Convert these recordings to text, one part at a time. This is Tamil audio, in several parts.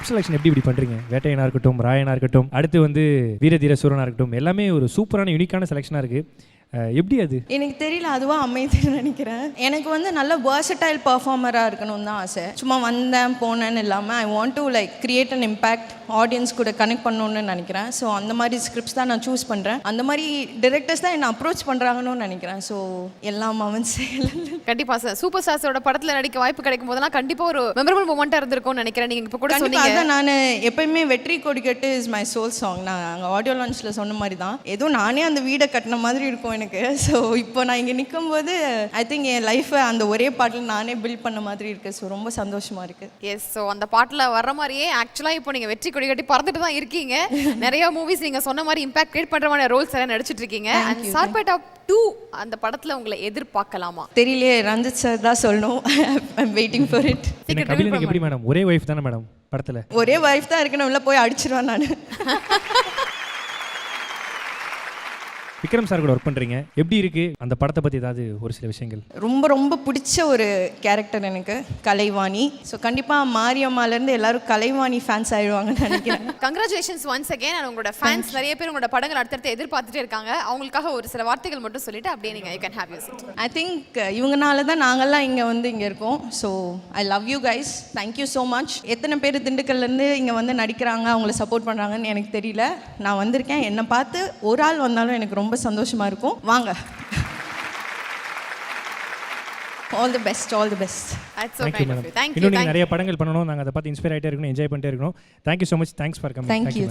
ஸ்கிரிப்ட் செலெக்ஷன் எப்படி இப்படி பண்றீங்க? வேட்டையனா இருக்கட்டும், ராயனா இருக்கட்டும், அடுத்து வந்து வீரதீர சூரனா இருக்கட்டும், எல்லாமே ஒரு சூப்பரான யூனிக்கான செலெக்ஷனா இருக்கு. எப்படி அது? எனக்கு தெரியல, அதுவாக அமைதின்னு நினைக்கிறேன். எனக்கு வந்து நல்ல வேர்சடைல் பர்ஃபார்மராக இருக்கணும்னு தான் ஆசை. சும்மா வந்தேன் போனேன்னு இல்லாமல் I want to like create an impact, audience கூட கனெக்ட் பண்ணணும்னு நினைக்கிறேன். ஸோ அந்த மாதிரி ஸ்கிரிப்ட்ஸ் தான் நான் சூஸ் பண்ணுறேன். அந்த மாதிரி டிரெக்டர்ஸ் தான் என்னை அப்ரோச் பண்ணுறாங்கன்னு நினைக்கிறேன். ஸோ எல்லாம் அவன் செயல். கண்டிப்பா சார், சூப்பர் ஸ்டார்ஸோட படத்தில் நடிக்க வாய்ப்பு கிடைக்கும் போதெல்லாம் கண்டிப்பாக ஒரு மெமரபிள் மூமெண்ட்டாக இருந்திருக்கும்னு நினைக்கிறேன். நீங்கள் இப்போ கூட சொன்னீங்க. அதான் நான் எப்பயுமே வெற்றி கொடிக்கட்டு இஸ் மை சோல் சாங். நான் அங்கே ஆடியோ லான்ச்சில் சொன்ன மாதிரி தான், ஏதோ நானே அந்த வீடை கட்டின மாதிரி இருக்கும் எனக்கு. ஸோ இப்போ நான் இங்கே நிற்கும் போது ஐ திங்க் என் லைஃப்பை அந்த ஒரே பாட்டில் நானே பில்ட் பண்ண மாதிரி இருக்குது. ஸோ ரொம்ப சந்தோஷமாக இருக்குது. எஸ், ஸோ அந்த பாட்டில் வர்ற மாதிரியே ஆக்சுவலாக இப்போ நீங்கள் வெற்றி கொடி கட்டி பறந்துட்டு தான் இருக்கீங்க. நிறைய மூவிஸ் நீங்கள் சொன்ன மாதிரி இம்பாக்ட் கிரியேட் பண்ணுற மாதிரி ரோல்ஸ் எல்லாம் நடிச்சிட்டு இருக்கீங்க. அண்ட் சார்பேட்டா 2 அந்த படத்தில் உங்களை எதிர்பார்க்கலாமா? தெரியலையே, ரஞ்சித் சார் தான் சொல்லணும். I am waiting for it. கபிலனுக்கு எப்படி மேடம்? ஒரே வைஃப் தானே மேடம் படத்தில்? ஒரே வைஃப் தான் இருக்கணும், இல்லை போய் அடிச்சிருவேன் நான். விக்ரம் சார் கூட ஒர்க் பண்ணுறீங்க, எப்படி இருக்கு அந்த படத்தை பற்றி ஏதாவது ஒரு சில விஷயங்கள்? ரொம்ப ரொம்ப பிடிச்ச ஒரு கேரக்டர் எனக்கு கலைவாணி. ஸோ கண்டிப்பாக மாரியம்மாலேருந்து எல்லாரும் கலைவாணி ஃபேன்ஸ் ஆயிடுவாங்கன்னு நினைக்கிறேன். Congratulations once again. அண்ட் உங்களோட ஃபேன்ஸ் நிறைய பேர் உங்களோட படங்கள் அடுத்தடுத்து எதிர்பார்த்துட்டே இருக்காங்க. அவங்களுக்காக ஒரு சில வார்த்தைகள் மட்டும் சொல்லிட்டு அப்படியே நீங்கள் you can have you sit. I think இவங்கனால தான் நாங்கள்லாம் இங்கே இருக்கோம். So I love you guys, thank you so much. எத்தனை பேர் திண்டுக்கல்லேருந்து இங்கே வந்து நடிக்கிறாங்க, அவங்கள சப்போர்ட் பண்ணுறாங்கன்னு எனக்கு தெரியல. நான் வந்திருக்கேன், என்னை பார்த்து ஒரு ஆள் வந்தாலும் எனக்கு ரொம்ப சந்தோஷமா இருக்கும். வாங்க. All the best, all the best. That's so kind of you. Thank you. இன்னும் நீங்க நிறைய படங்கள் பண்ணணும், நாங்க அத பார்த்து இன்ஸ்பயர் ஆயிட்டே இருக்கணும், என்ஜாய் பண்ணிட்டே இருக்கணும். Thank you so much. Thanks for coming. Thank you.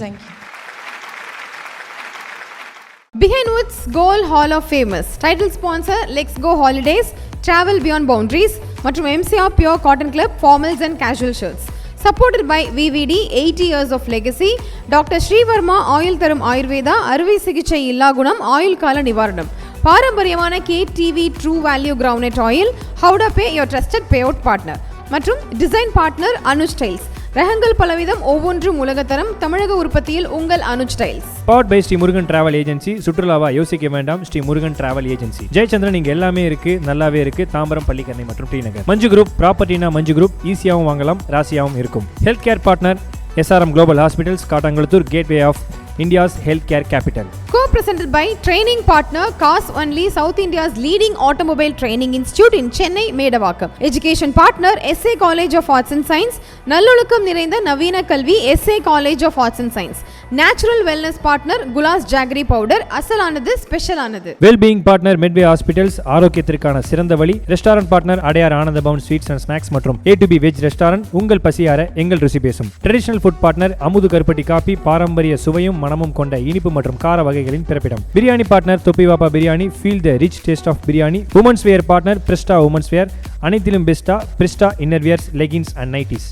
Behind Woods Gold Hall of Famous title sponsor Let's Go Holidays, Travel Beyond Boundaries மற்றும் MCR Pure Cotton Club Formals and Casual Shirts. Supported by VVD 80 years of legacy, Dr. Srivarma oil தரும் ஆயுர்வேதா, அறுவை சிகிச்சை இல்லா குணம், ஆயுள் கால நிவாரணம், பாரம்பரியமான KTV true value ground oil, ஹவுடா pay your trusted payout partner மற்றும் டிசைன் பார்ட்னர் அனு ஸ்டைல்ஸ். ரகங்கள் பலவிதம், ஒவ்வொன்றும் உலகத்தரம், தமிழக உற்பத்தியில் உங்கள் Anu styles. Powered by Shri Murugan travel agency. சுற்றுலாவா யோசிக்க வேண்டாம், ஸ்ரீ முருகன் டிராவல் ஏஜென்சி. ஜெயச்சந்திரன் இங்க எல்லாமே இருக்கு, நல்லாவே இருக்கு. தாம்பரம், பள்ளிக்கரணை மற்றும் டி நகர். மஞ்சு குரூப் ப்ராப்பர்ட்டினா மஞ்சு குரூப், ஈஸியாகவும் வாங்கலாம், ராசியாகவும் இருக்கும். Health care partner SRM Global Hospitals, Kattankulathur, gateway of India's healthcare capital. Co-presented by training partner Cars Only, South India's leading automobile training institute in Chennai, Medavakkam. Education partner SA College of Arts and Science, நல்லொழுக்கம் நிறைந்த நவீன கல்வி SA College of Arts and Science. Natural wellness partner Gulas Jaggery powder, அசலானது ஸ்பெஷலானது. Well-being partner Medway Hospitals, ஆரோக்கியத்திற்கான சிறந்த வழி. Restaurant partner Adyar Ananda Pawan sweets and snacks மற்றும் A2B வெஜ் ரெஸ்டாரண்ட், உங்கள் பசியார எங்கள் ருசி பேசும். ட்ரெடிஷனல் ஃபுட் பார்ட்னர் அமுது கருப்பட்டி காபி, பாரம்பரிய சுவையும் மனமும் கொண்ட இனிப்பு மற்றும் கார வகைகளின் பிறப்பிடம். Biryani partner Thoppivappa biryani, feel the rich taste of biryani. Women's wear partner பிரிஸ்டா உமன்ஸ் வேர், அனைத்திலும் பெஸ்டா பிரிஸ்டா inner wears, leggings and nighties.